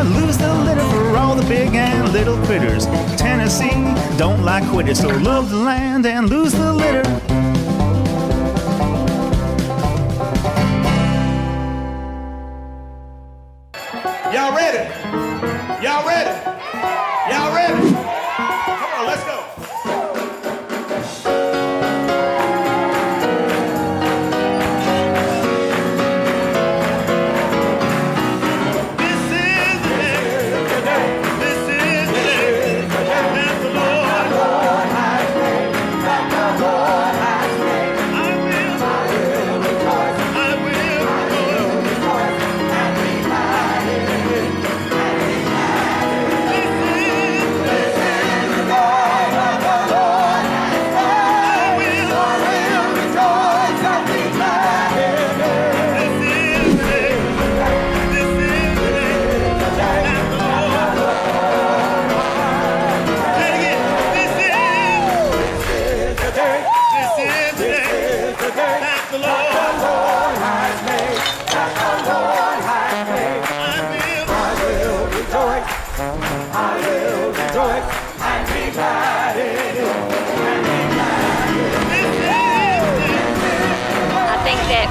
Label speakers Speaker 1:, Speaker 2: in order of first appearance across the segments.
Speaker 1: and lose the litter for all the big and little critters. Tennessee don't like quitters, so love the land and lose the litter.
Speaker 2: Y'all ready? Y'all ready? Y'all ready? Come on, let's go.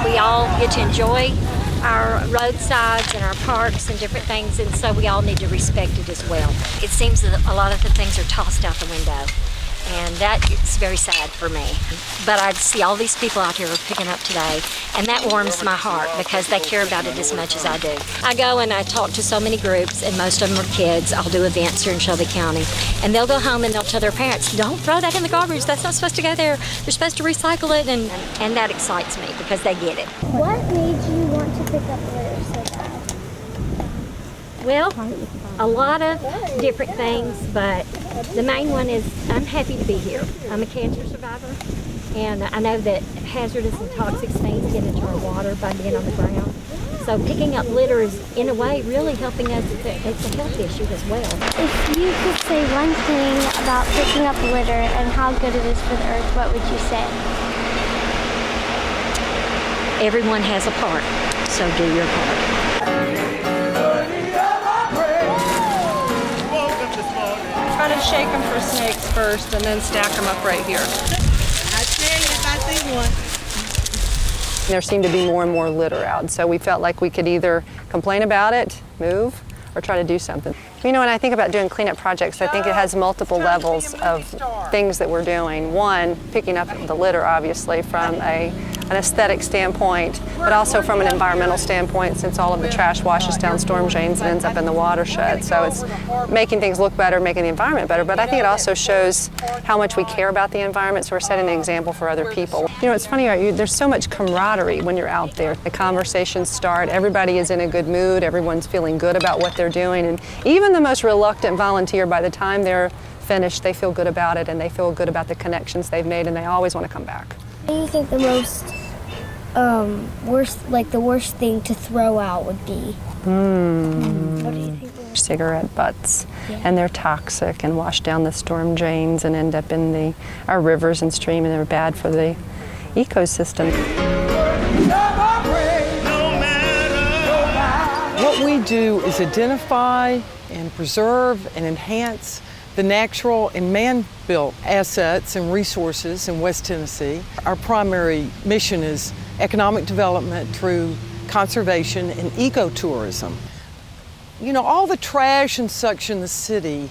Speaker 3: We all get to enjoy our roadsides and our parks and different things, and so we all need to respect it as well. It seems that a lot of the things are tossed out the window, and that is very sad for me. But I see all these people out here picking up today, and that warms my heart because they care about it as much as I do. I go and I talk to so many groups, and most of them are kids. I'll do events here in Shelby County, and they'll go home and they'll tell their parents, don't throw that in the garbage, that's not supposed to go there, you're supposed to recycle it, and that excites me because they get it.
Speaker 4: What made you want to pick up litter so bad?
Speaker 3: Well, a lot of different things, but the main one is I'm happy to be here. I'm a cancer survivor, and I know that hazardous and toxic things get into our water by being on the ground. So picking up litter is, in a way, really helping us. It's a health issue as well.
Speaker 4: If you could say one thing about picking up litter and how good it is for the earth, what would you say?
Speaker 3: Everyone has a part, so do your part.
Speaker 5: Try to shake them for snakes first and then stack them up right here.
Speaker 6: I tell you if I see one.
Speaker 7: There seemed to be more and more litter out, so we felt like we could either complain about it, move, or try to do something. You know, when I think about doing cleanup projects, I think it has multiple levels of things that we're doing. One, picking up the litter, obviously, from an aesthetic standpoint, but also from an environmental standpoint, since all of the trash washes down storm drains and ends up in the watershed. So it's making things look better, making the environment better, but I think it also shows how much we care about the environment, so we're setting an example for other people. You know, it's funny, there's so much camaraderie when you're out there. The conversations start, everybody is in a good mood, everyone's feeling good about what they're doing, and even the most reluctant volunteer, by the time they're finished, they feel good about it and they feel good about the connections they've made, and they always want to come back.
Speaker 4: What do you think the most the worst thing to throw out would be? What do you think?
Speaker 7: Cigarette butts, and they're toxic and wash down the storm drains and end up in our rivers and streams, and they're bad for the ecosystem.
Speaker 8: What we do is identify and preserve and enhance the natural and man-built assets and resources in West Tennessee. Our primary mission is economic development through conservation and ecotourism. You know, all the trash and such in the city,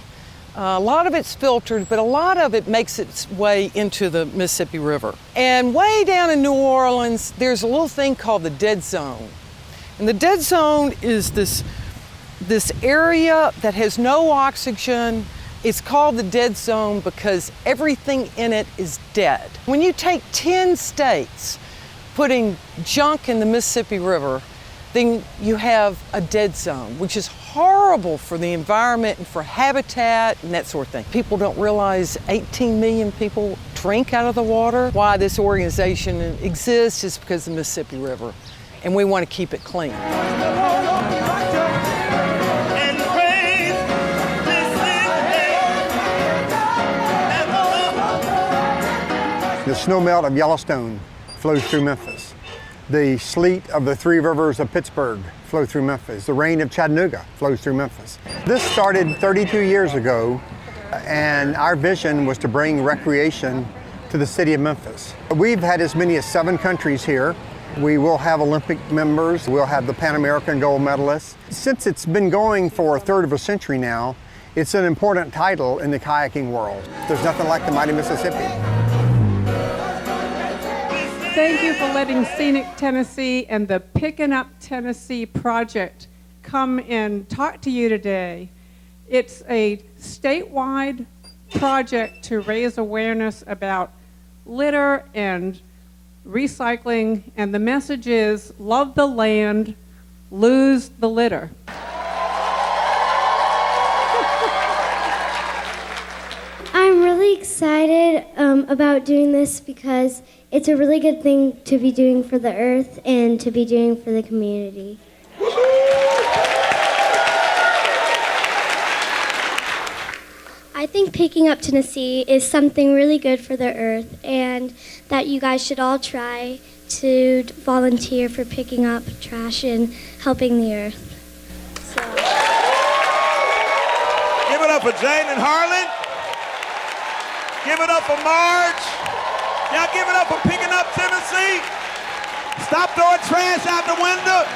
Speaker 8: a lot of it's filtered, but a lot of it makes its way into the Mississippi River. And way down in New Orleans, there's a little thing called the dead zone. And the dead zone is this area that has no oxygen. It's called the dead zone because everything in it is dead. When you take 10 states putting junk in the Mississippi River, then you have a dead zone, which is horrible for the environment and for habitat and that sort of thing. People don't realize 18 million people drink out of the water. Why this organization exists is because of the Mississippi River, and we want to keep it clean.
Speaker 9: The snowmelt of Yellowstone flows through Memphis. The sleet of the three rivers of Pittsburgh flow through Memphis. The rain of Chattanooga flows through Memphis. This started 32 years ago, and our vision was to bring recreation to the city of Memphis. We've had as many as 7 countries here. We will have Olympic members. We'll have the Pan American gold medalists. Since it's been going for a third of a century now, it's an important title in the kayaking world. There's nothing like the mighty Mississippi.
Speaker 5: Thank you for letting Scenic Tennessee and the Pickin Up Tennessee project come and talk to you today. It's a statewide project to raise awareness about litter and recycling, and the message is love the land, lose the litter.
Speaker 4: I'm really excited about doing this because it's a really good thing to be doing for the earth and to be doing for the community. I think Picking Up Tennessee is something really good for the earth, and that you guys should all try to volunteer for picking up trash and helping the earth. So.
Speaker 2: Give it up for Jane and Harlan. Give it up for Marge. Y'all give it up for Picking Up Tennessee. Stop throwing trash out the window.